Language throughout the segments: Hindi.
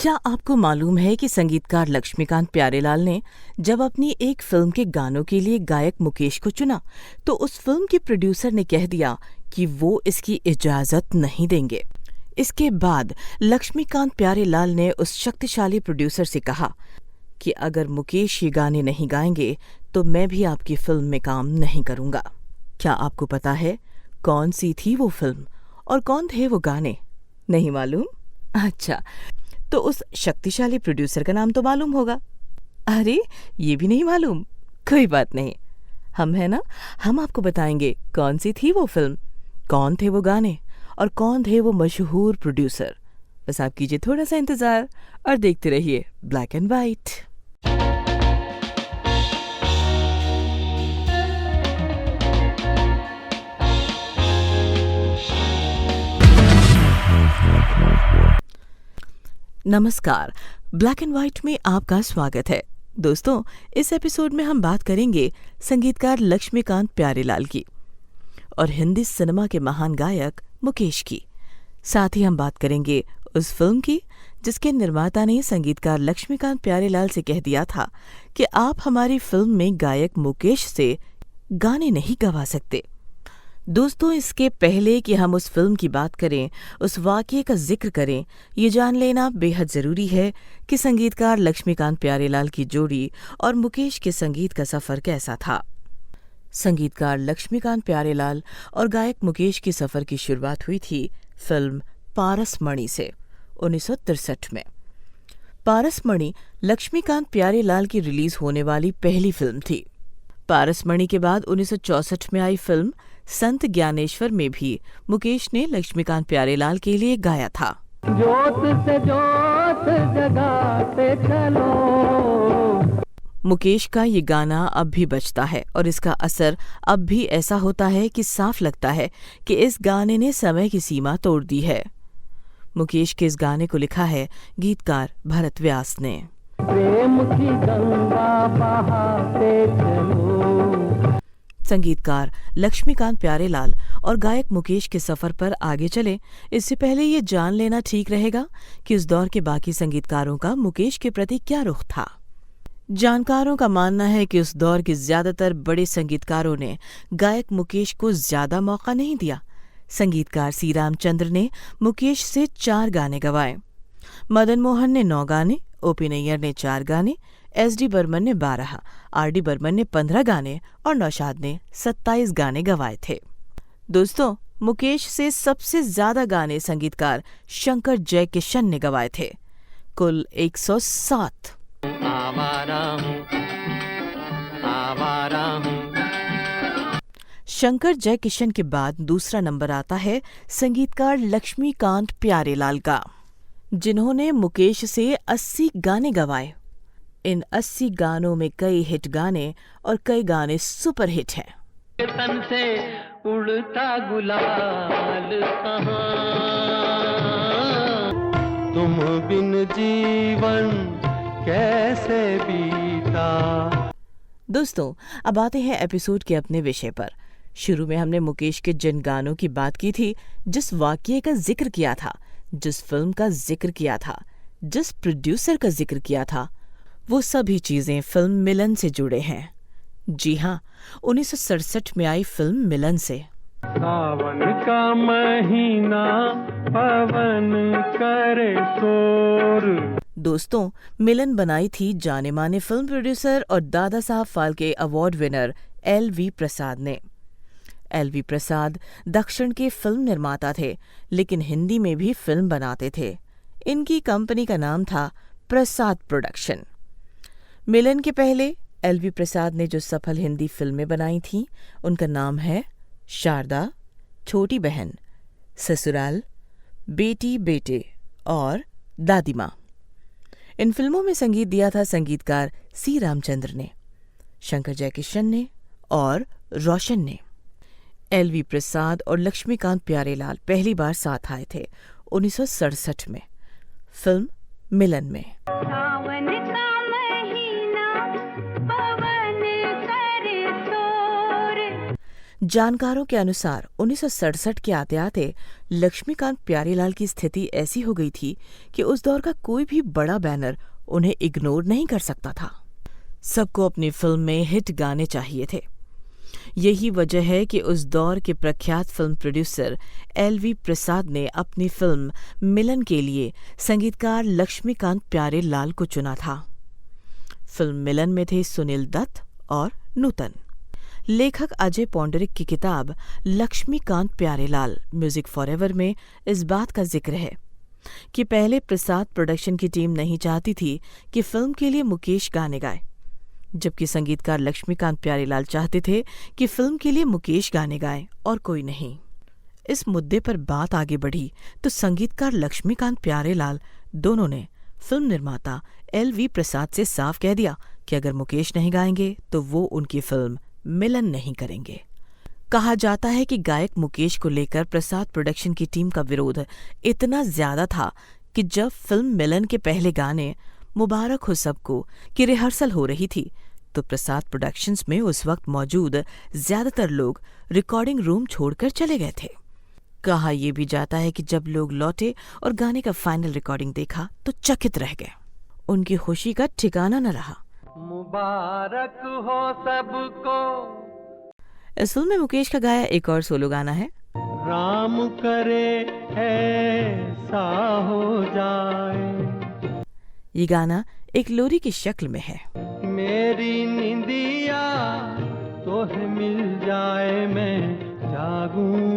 क्या आपको मालूम है कि संगीतकार लक्ष्मीकांत प्यारेलाल ने जब अपनी एक फिल्म के गानों के लिए गायक मुकेश को चुना तो उस फिल्म के प्रोड्यूसर ने कह दिया कि वो इसकी इजाजत नहीं देंगे। इसके बाद लक्ष्मीकांत प्यारेलाल ने उस शक्तिशाली प्रोड्यूसर से कहा कि अगर मुकेश ये गाने नहीं गाएंगे तो मैं भी आपकी फिल्म में काम नहीं करूंगा। क्या आपको पता है कौन सी थी वो फिल्म और कौन थे वो गाने? नहीं मालूम? अच्छा, तो उस शक्तिशाली प्रोड्यूसर का नाम तो मालूम होगा। अरे, ये भी नहीं मालूम? कोई बात नहीं, हम है ना, हम आपको बताएंगे कौन सी थी वो फिल्म, कौन थे वो गाने और कौन थे वो मशहूर प्रोड्यूसर। बस आप कीजिए थोड़ा सा इंतजार और देखते रहिए ब्लैक एंड वाइट। नमस्कार, ब्लैक एंड व्हाइट में आपका स्वागत है। दोस्तों, इस एपिसोड में हम बात करेंगे संगीतकार लक्ष्मीकांत प्यारेलाल की और हिंदी सिनेमा के महान गायक मुकेश की। साथ ही हम बात करेंगे उस फिल्म की जिसके निर्माता ने संगीतकार लक्ष्मीकांत प्यारेलाल से कह दिया था कि आप हमारी फिल्म में गायक मुकेश से गाने नहीं गवा सकते। दोस्तों, इसके पहले कि हम उस फिल्म की बात करें, उस वाकये का जिक्र करें, ये जान लेना बेहद ज़रूरी है कि संगीतकार लक्ष्मीकांत प्यारेलाल की जोड़ी और मुकेश के संगीत का सफ़र कैसा था। संगीतकार लक्ष्मीकांत प्यारेलाल और गायक मुकेश के सफ़र की शुरुआत हुई थी फिल्म पारसमणि से 1963 में। पारसमणि लक्ष्मीकांत प्यारेलाल की रिलीज होने वाली पहली फिल्म थी। पारसमणि के बाद 1964 में आई फिल्म संत ज्ञानेश्वर में भी मुकेश ने लक्ष्मीकांत प्यारेलाल के लिए गाया था। जोत से जोत जगाते चलो। मुकेश का ये गाना अब भी बजता है और इसका असर अब भी ऐसा होता है कि साफ लगता है कि इस गाने ने समय की सीमा तोड़ दी है। मुकेश के इस गाने को लिखा है गीतकार भरत व्यास ने। प्रेम की गंगा बहाते चलो। संगीतकार लक्ष्मीकांत प्यारेलाल और गायक मुकेश के सफर पर आगे चले, इससे पहले ये जान लेना ठीक रहेगा कि उस दौर के बाकी संगीतकारों का मुकेश के प्रति क्या रुख था। जानकारों का मानना है कि उस दौर के ज्यादातर बड़े संगीतकारों ने गायक मुकेश को ज्यादा मौका नहीं दिया। संगीतकार सी रामचंद्र ने मुकेश से 4 गाने गवाए, मदन मोहन ने 9 गाने, ओपी नैयर ने 4 गाने, एस.डी. बर्मन ने 12, आर.डी. बर्मन ने 15 गाने और नौशाद ने 27 गाने गवाए थे। दोस्तों, मुकेश से सबसे ज्यादा गाने संगीतकार शंकर जयकिशन ने गवाए थे, कुल 107। शंकर जयकिशन के बाद दूसरा नंबर आता है संगीतकार लक्ष्मीकांत प्यारेलाल का, जिन्होंने मुकेश से 80 गाने गवाए। इन 80 गानों में कई हिट गाने और कई गाने सुपर हिट हैं। तन से उड़ता गुलाल कहाँ, तुम बिन जीवन कैसे बीता। दोस्तों, अब आते हैं एपिसोड के अपने विषय पर। शुरू में हमने मुकेश के जिन गानों की बात की थी, जिस वाकये का जिक्र किया था, जिस फिल्म का जिक्र किया था, जिस प्रोड्यूसर का जिक्र किया था, वो सभी चीजें फिल्म मिलन से जुड़े हैं। जी हाँ, 1967 में आई फिल्म मिलन से। सावन का महीना पवन करे शोर। दोस्तों, मिलन बनाई थी जाने माने फिल्म प्रोड्यूसर और दादा साहब फाल्के अवार्ड विनर एल.वी. प्रसाद ने। एल.वी. प्रसाद दक्षिण के फिल्म निर्माता थे, लेकिन हिंदी में भी फिल्म बनाते थे। इनकी कंपनी का नाम था प्रसाद प्रोडक्शन। मिलन के पहले एल.वी. प्रसाद ने जो सफल हिंदी फिल्में बनाई थीं, उनका नाम है शारदा, छोटी बहन, ससुराल, बेटी बेटे और दादी माँ। इन फिल्मों में संगीत दिया था संगीतकार सी रामचंद्र ने, शंकर जयकिशन ने और रोशन ने। एल.वी. प्रसाद और लक्ष्मीकांत प्यारेलाल पहली बार साथ आए थे 1967 में फिल्म मिलन में। जानकारों के अनुसार 1967 के आते आते लक्ष्मीकांत प्यारेलाल की स्थिति ऐसी हो गई थी कि उस दौर का कोई भी बड़ा बैनर उन्हें इग्नोर नहीं कर सकता था। सबको अपनी फिल्म में हिट गाने चाहिए थे। यही वजह है कि उस दौर के प्रख्यात फिल्म प्रोड्यूसर LV प्रसाद ने अपनी फिल्म मिलन के लिए संगीतकार लक्ष्मीकांत प्यारेलाल को चुना था। फिल्म मिलन में थे सुनील दत्त और नूतन। लेखक अजय पौंडरिक की किताब लक्ष्मीकांत प्यारेलाल म्यूजिक फॉरएवर में इस बात का जिक्र है कि पहले प्रसाद प्रोडक्शन की टीम नहीं चाहती थी कि फिल्म के लिए मुकेश गाने गाए, जबकि संगीतकार लक्ष्मीकांत प्यारेलाल चाहते थे कि फिल्म के लिए मुकेश गाने गाए और कोई नहीं। इस मुद्दे पर बात आगे बढ़ी तो संगीतकार लक्ष्मीकांत प्यारेलाल दोनों ने फिल्म निर्माता LV प्रसाद से साफ कह दिया कि अगर मुकेश नहीं गाएंगे तो वो उनकी फिल्म मिलन नहीं करेंगे। कहा जाता है कि गायक मुकेश को लेकर प्रसाद प्रोडक्शन की टीम का विरोध इतना ज्यादा था कि जब फिल्म मिलन के पहले गाने मुबारक हो सबको की रिहर्सल हो रही थी तो प्रसाद प्रोडक्शंस में उस वक्त मौजूद ज्यादातर लोग रिकॉर्डिंग रूम छोड़कर चले गए थे। कहा यह भी जाता है कि जब लोग लौटे और गाने का फाइनल रिकॉर्डिंग देखा तो चकित रह गए। उनकी खुशी का ठिकाना न रहा। मुबारक हो सबको। इस फिल्म में मुकेश का गाया एक और सोलो गाना है, राम करे ऐसा हो जाए। ये गाना एक लोरी की शक्ल में है। मेरी निंदिया तोहे मिल जाए मैं जागूं।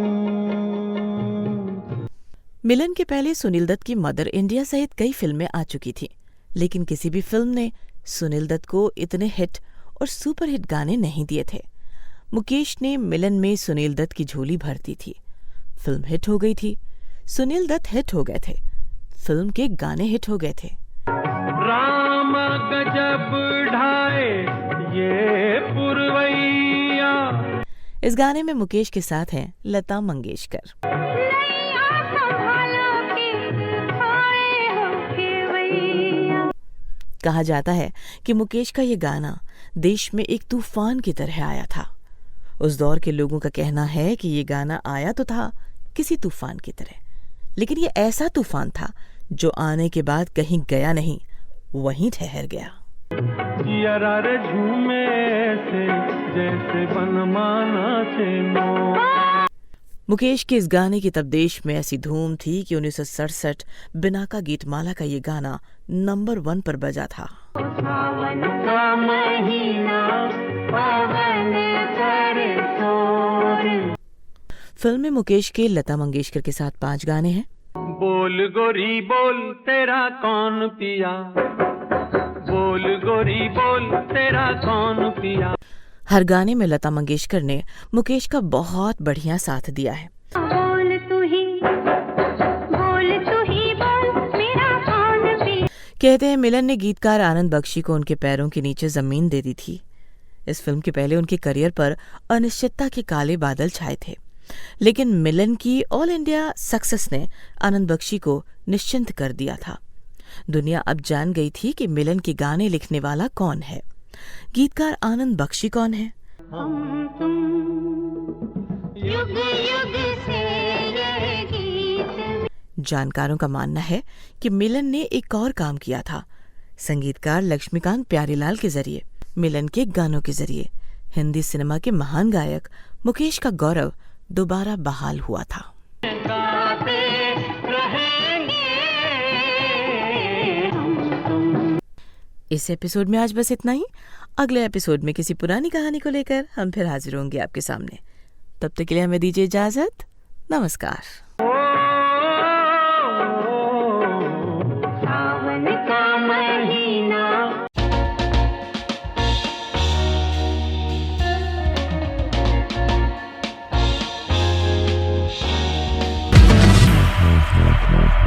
मिलन के पहले सुनील दत्त की मदर इंडिया सहित कई फिल्में आ चुकी थी, लेकिन किसी भी फिल्म ने सुनील दत्त को इतने हिट और सुपरहिट गाने नहीं दिए थे। मुकेश ने मिलन में सुनील दत्त की झोली भर दी थी। फिल्म हिट हो गई थी, सुनील दत्त हिट हो गए थे, फिल्म के गाने हिट हो गए थे। राम गजब ढाए ये पुरवैया। इस गाने में मुकेश के साथ हैं लता मंगेशकर। कहा जाता है कि मुकेश का ये गाना देश में एक तूफान की तरह आया था। उस दौर के लोगों का कहना है कि ये गाना आया तो था किसी तूफान की तरह, लेकिन ये ऐसा तूफान था जो आने के बाद कहीं गया नहीं, वहीं ठहर गया। यार झूमे से जैसे बनमाना चेनो। मुकेश के इस गाने की तब देश में ऐसी धूम थी कि 1967 बिनाका गीतमाला का ये गाना नंबर 1 पर बजा था। सावन का महीना पवन करे सोर। फिल्म में मुकेश के लता मंगेशकर के साथ 5 गाने हैं। बोल गोरी बोल तेरा कौन पिया, बोल गोरी बोल तेरा कौन पिया। हर गाने में लता मंगेशकर ने मुकेश का बहुत बढ़िया साथ दिया है। बोल तू ही बोल मेरा कौन पिया। कहते हैं मिलन ने गीतकार आनंद बख्शी को उनके पैरों के नीचे जमीन दे दी थी। इस फिल्म के पहले उनके करियर पर अनिश्चितता के काले बादल छाए थे, लेकिन मिलन की ऑल इंडिया सक्सेस ने आनंद बख्शी को निश्चिंत कर दिया था। दुनिया अब जान गई थी कि मिलन के गाने लिखने वाला कौन है, गीतकार आनंद बख्शी कौन है। हम तुम युग युग से ये गीत। जानकारों का मानना है कि मिलन ने एक और काम किया था। संगीतकार लक्ष्मीकांत प्यारेलाल के जरिए, मिलन के गानों के जरिए हिंदी सिनेमा के महान गायक मुकेश का गौरव दोबारा बहाल हुआ था। इस एपिसोड में आज बस इतना ही। अगले एपिसोड में किसी पुरानी कहानी को लेकर हम फिर हाजिर होंगे आपके सामने। तब तक के लिए हमें दीजिए इजाजत। नमस्कार।